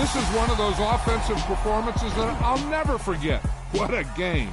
This is one of those offensive performances that I'll never forget. What a game.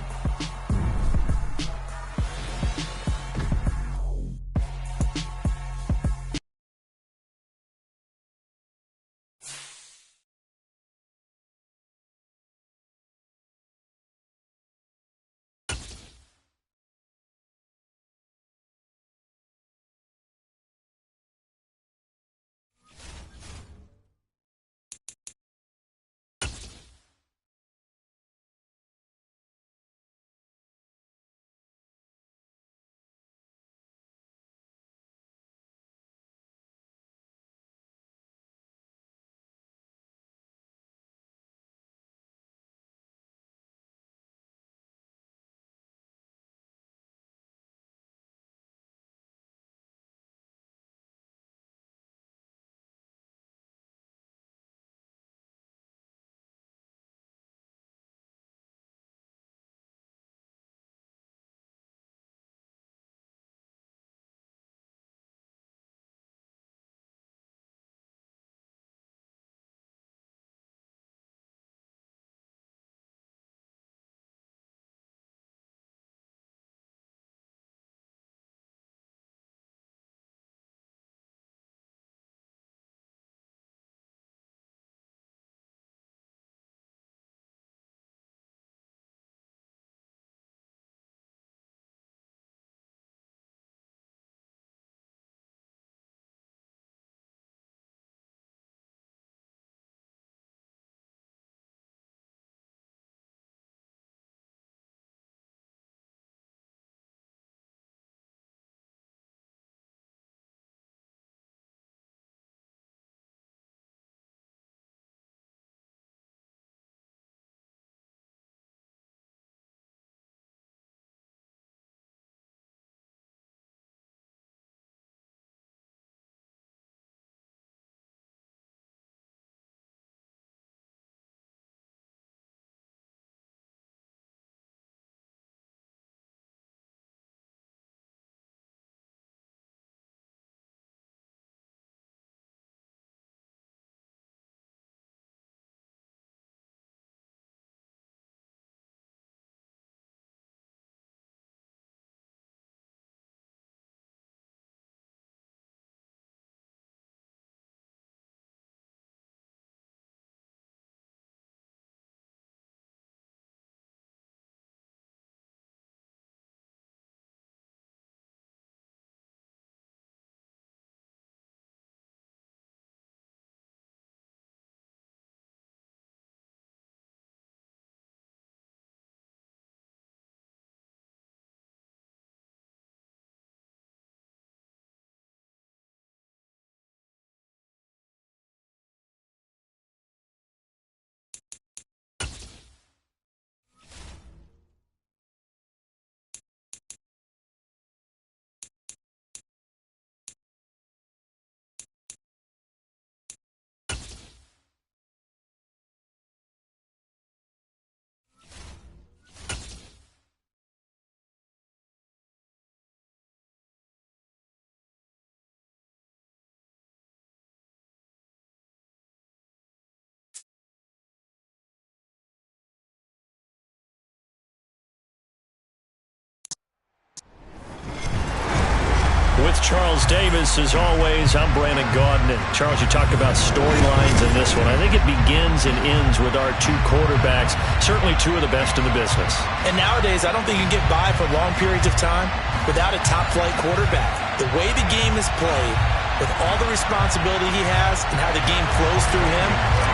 With Charles Davis, as always, I'm Brandon Gaudin. And Charles, you talked about storylines in this one. I think it begins and ends with our two quarterbacks, certainly two of the best in the business. And nowadays, I don't think you can get by for long periods of time without a top-flight quarterback. The way the game is played, with all the responsibility he has and how the game flows through him,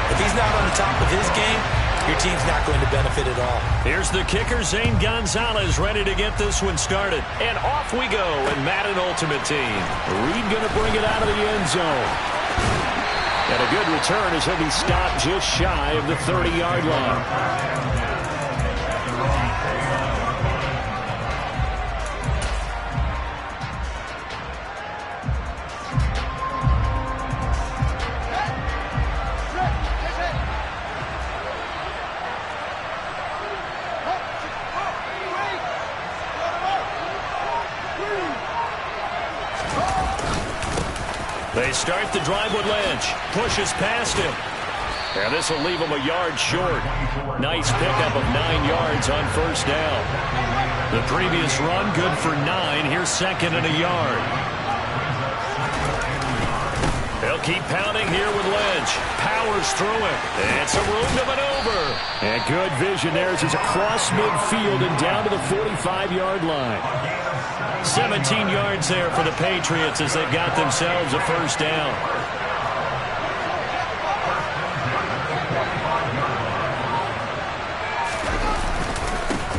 if he's not on the top of his game, your team's not going to benefit at all. Here's the kicker, Zane Gonzalez, ready to get this one started. And off we go in Madden Ultimate Team. Reed going to bring it out of the end zone. And a good return as he'll be stopped just shy of the 30-yard line. They start the drive with Lynch. Pushes past him. And this will leave him a yard short. Nice pickup of 9 yards on first down. The previous run, good for 9. Here's second and a yard. They'll keep pounding here with Lynch. Powers through it. And some room to maneuver. And good vision there as he's across midfield and down to the 45-yard line. 17 yards there for the Patriots as they've got themselves a first down.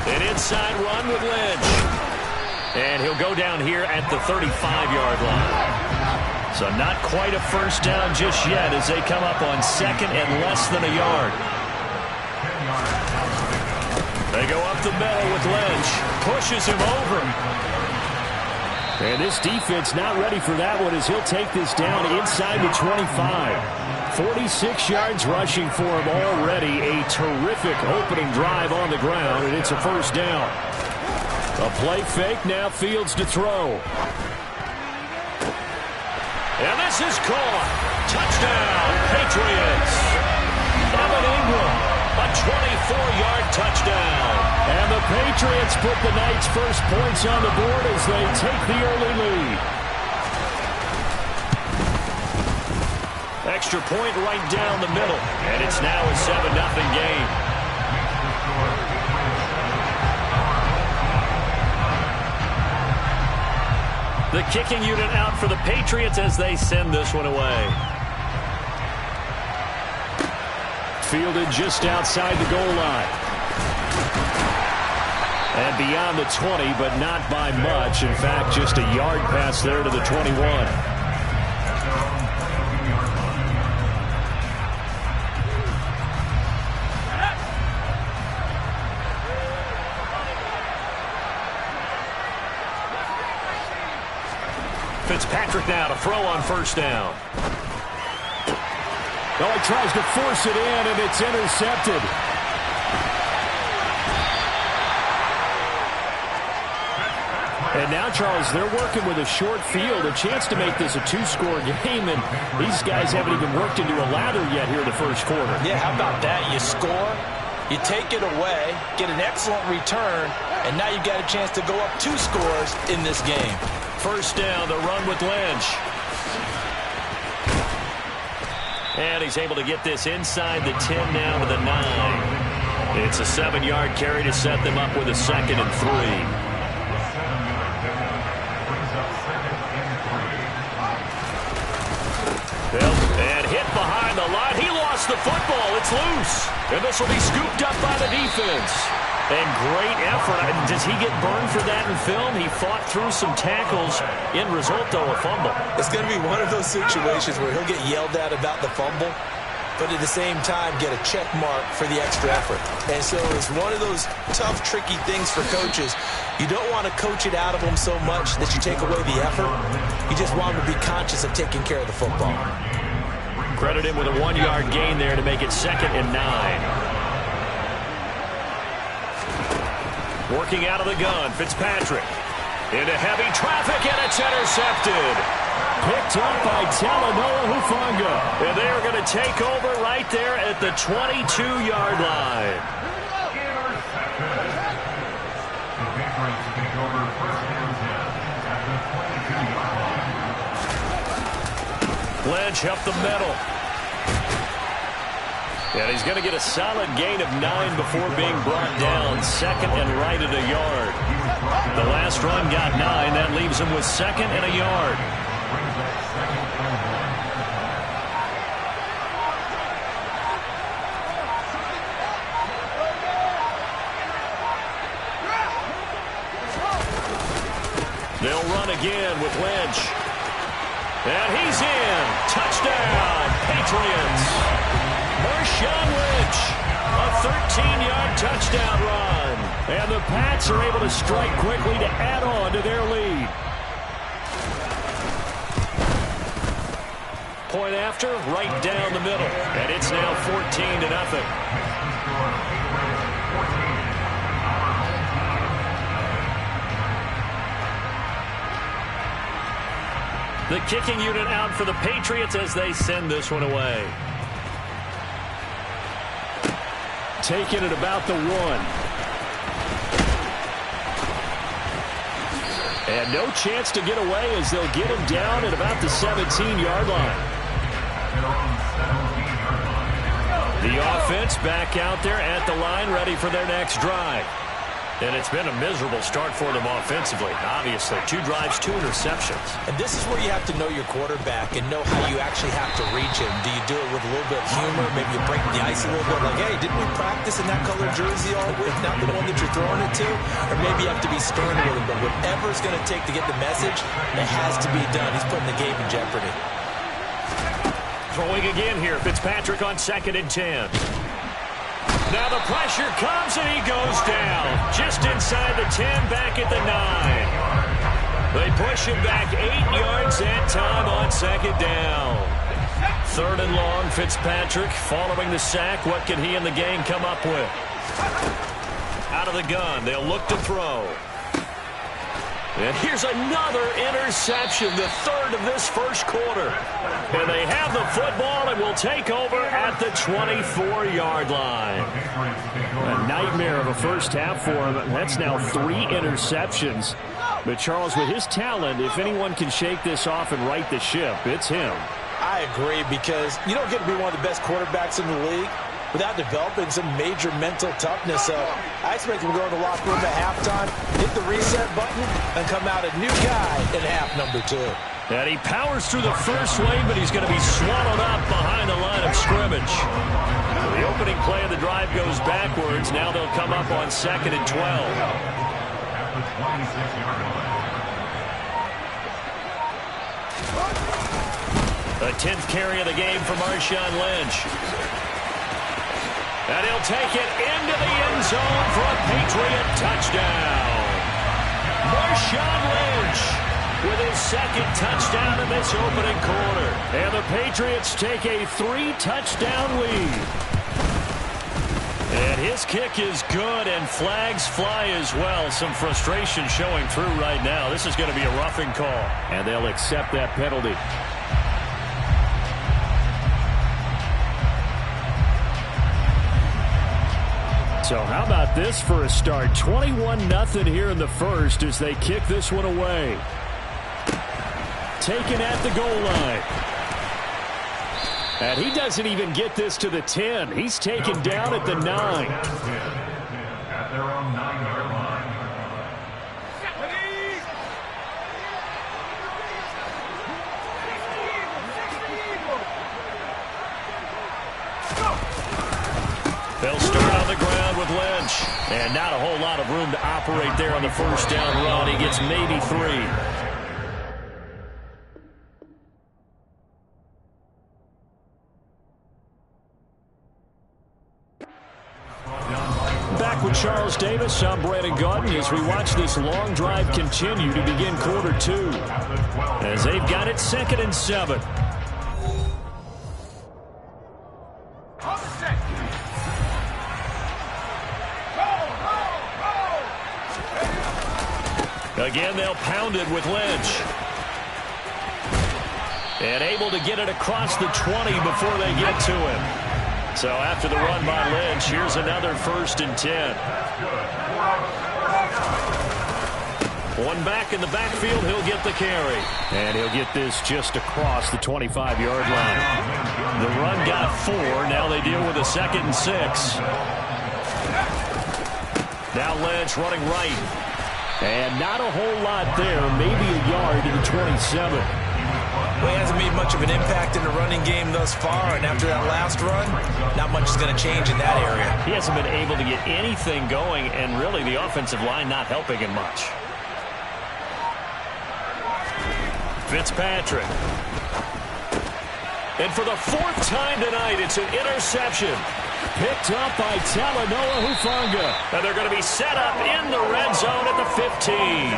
An inside run with Lynch. And he'll go down here at the 35-yard line. So not quite a first down just yet as they come up on second and less than a yard. They go up the middle with Lynch. Pushes him over. And this defense not ready for that one as he'll take this down inside the 25. 46 yards rushing for him already. A terrific opening drive on the ground, and it's a first down. A play fake, now Fields to throw. And this is caught. Touchdown, Patriots. Evan Ingram, a 24-yard touchdown. And the Patriots put the night's first points on the board as they take the early lead. Extra point right down the middle. And it's now a 7-0 game. The kicking unit out for the Patriots as they send this one away. Fielded just outside the goal line. And beyond the 20, but not by much. In fact, just a yard pass there to the 21. Fitzpatrick now to throw on first down. Oh, he tries to force it in, and it's intercepted. And now, Charles, they're working with a short field, a chance to make this a 2-score game, and these guys haven't even worked into a lather yet here in the first quarter. Yeah, how about that? You score, you take it away, get an excellent return, and now you've got a chance to go up 2 scores in this game. First down, the run with Lynch. And he's able to get this inside the 10 now to the 9. It's a 7-yard carry to set them up with a 2nd and 3. And hit behind the line. He lost the football. It's loose. And this will be scooped up by the defense. And great effort. Does he get burned for that in film? He fought through some tackles. End result, though, a fumble. It's going to be one of those situations where he'll get yelled at about the fumble, but at the same time get a check mark for the extra effort. And so it's one of those tough, tricky things for coaches. You don't want to coach it out of them so much that you take away the effort. You just want them to be conscious of taking care of the football. Credit him with a 1-yard gain there to make it 2nd and 9. Working out of the gun, Fitzpatrick. Into heavy traffic, and it's intercepted. Picked up by Talanoa Hufanga. And they are going to take over right there at the 22-yard line. Lynch up the middle. And he's going to get a solid gain of 9 before being brought down. 2nd and right at a yard. The last run got 9. That leaves him with 2nd and a yard. They'll run again with Lynch. And he's in. Touchdown, Patriots. Marshawn Lynch, a 13-yard touchdown run. And the Pats are able to strike quickly to add on to their lead. Point after, right down the middle. And it's now 14-0. The kicking unit out for the Patriots as they send this one away. taken at about the 1. And no chance to get away as they'll get him down at about the 17-yard line. The offense back out there at the line, ready for their next drive. And it's been a miserable start for them offensively. Obviously, 2 drives, 2 interceptions. And this is where you have to know your quarterback and know how you actually have to reach him. Do you do it with a little bit of humor? Maybe you break the ice a little bit. Like, hey, didn't we practice in that color jersey all week? Not the one that you're throwing it to? Or maybe you have to be stern with him. But whatever it's going to take to get the message, it has to be done. He's putting the game in jeopardy. Throwing again here. Fitzpatrick on 2nd and 10. Now the pressure comes and he goes down. Just inside the 10, back at the 9. They push him back 8 yards that time on 2nd down. 3rd and long, Fitzpatrick following the sack. What can he and the gang come up with? Out of the gun, they'll look to throw. And here's another interception, the 3rd of this first quarter. And they have the football and will take over at the 24-yard line. A nightmare of a first half for him. That's now 3 interceptions. But Charles, with his talent, if anyone can shake this off and right the ship, it's him. I agree, because you don't get to be one of the best quarterbacks in the league without developing some major mental toughness. So I expect him to go in the locker room at halftime, hit the reset button, and come out a new guy in half number 2. And he powers through the first wave, but he's going to be swallowed up behind the line of scrimmage. The opening play of the drive goes backwards. Now they'll come up on 2nd and 12. The 10th carry of the game for Marshawn Lynch. And he'll take it into the end zone for a Patriot touchdown. Marshawn Lynch with his 2nd touchdown in this opening quarter. And the Patriots take a 3-touchdown lead. And his kick is good, and flags fly as well. Some frustration showing through right now. This is going to be a roughing call, and they'll accept that penalty. So how about this for a start? 21-0 here in the first as they kick this one away. Taken at the goal line. And he doesn't even get this to the 10. He's taken down at the 9. At their own 9-yard line. They'll start on the ground with Lynch. And not a whole lot of room to operate there on the first down run. He gets maybe 3. Back with Charles Davis, I'm Brandon Gaudin as we watch this long drive continue to begin quarter 2. As they've got it 2nd and 7. Again, they'll pound it with Lynch. And able to get it across the 20 before they get to him. So after the run by Lynch, here's another 1st and 10. One back in the backfield, he'll get the carry. And he'll get this just across the 25-yard line. The run got 4. Now they deal with a 2nd and 6. Now Lynch running right. And not a whole lot there, maybe a yard to the 27. Well, he hasn't made much of an impact in the running game thus far, and after that last run, not much is going to change in that area. He hasn't been able to get anything going, and really the offensive line not helping him much. Fitzpatrick. And for the 4th time tonight, it's an interception. Picked up by Talanoa Hufanga. And they're going to be set up in the red zone at the 15.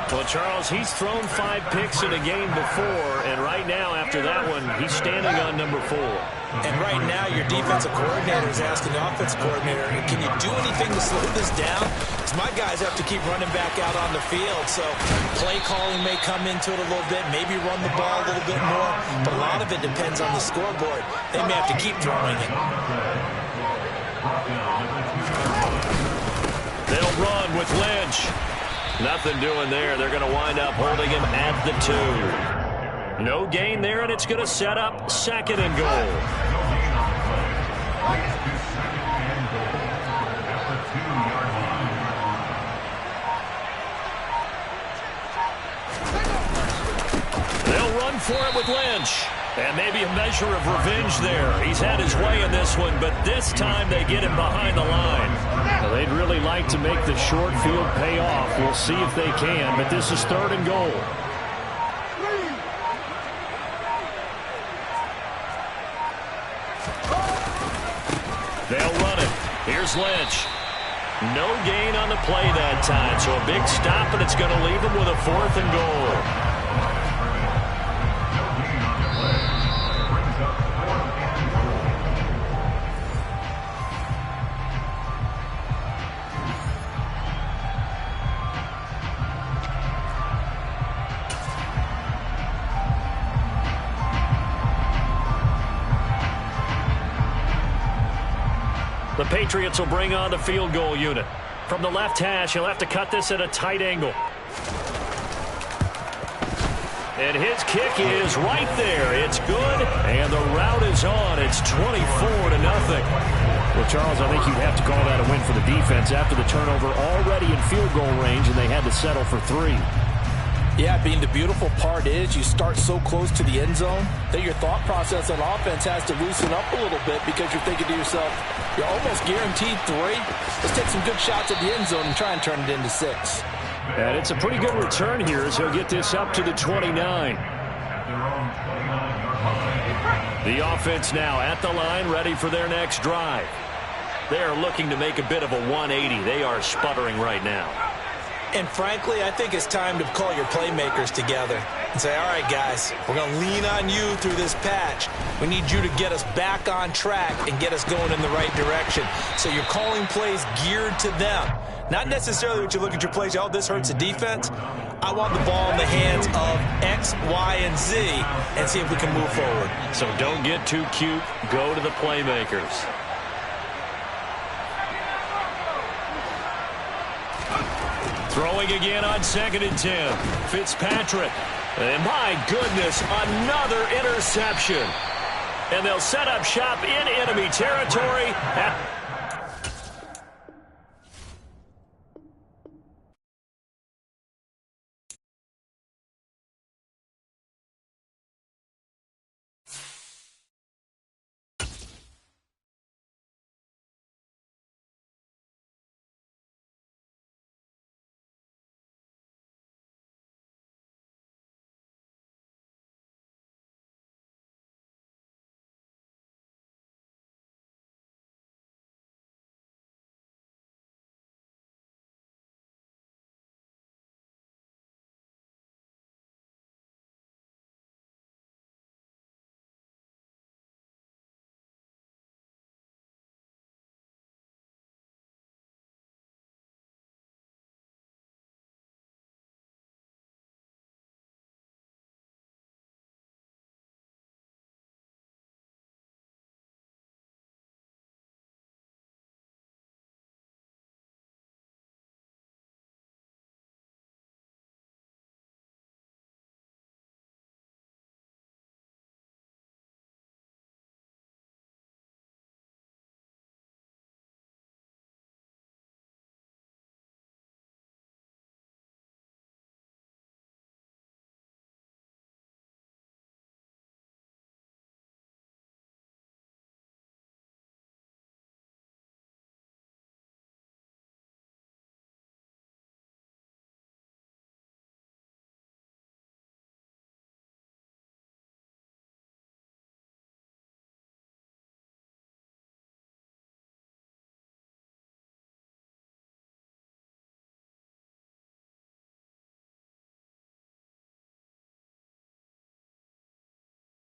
Well, Charles, he's thrown 5 picks in a game before, and right now, after that one, he's standing on number 4. And right now, your defensive coordinator is asking the offensive coordinator, can you do anything to slow this down? Because my guys have to keep running back out on the field, so play calling may come into it a little bit, maybe run the ball a little bit more, but a lot of it depends on the scoreboard. They may have to keep throwing it. They'll run with Lynch. Nothing doing there. They're going to wind up holding him at the 2. No gain there, and it's going to set up 2nd and goal. They'll run for it with Lynch. And maybe a measure of revenge there. He's had his way in this one, but this time they get him behind the line. Well, they'd really like to make the short field pay off. We'll see if they can, but this is 3rd and goal. They'll run it. Here's Lynch. No gain on the play that time, so a big stop, and it's going to leave him with a 4th and goal. The Patriots will bring on the field goal unit. From the left hash, he'll have to cut this at a tight angle. And his kick is right there. It's good, and the route is on. It's 24-0. Well, Charles, I think you'd have to call that a win for the defense after the turnover already in field goal range, and they had to settle for 3. Yeah, Bean, the beautiful part is you start so close to the end zone that your thought process on offense has to loosen up a little bit because you're thinking to yourself, you're almost guaranteed 3. Let's take some good shots at the end zone and try and turn it into 6. And it's a pretty good return here as he'll get this up to the 29. The offense now at the line, ready for their next drive. They are looking to make a bit of a 180. They are sputtering right now. And frankly, I think it's time to call your playmakers together and say, all right, guys, we're going to lean on you through this patch. We need you to get us back on track and get us going in the right direction. So you're calling plays geared to them. Not necessarily what you look at your plays, oh, this hurts the defense. I want the ball in the hands of X, Y, and Z and see if we can move forward. So don't get too cute. Go to the playmakers. Throwing again on 2nd and 10. Fitzpatrick. And my goodness, another interception. And they'll set up shop in enemy territory.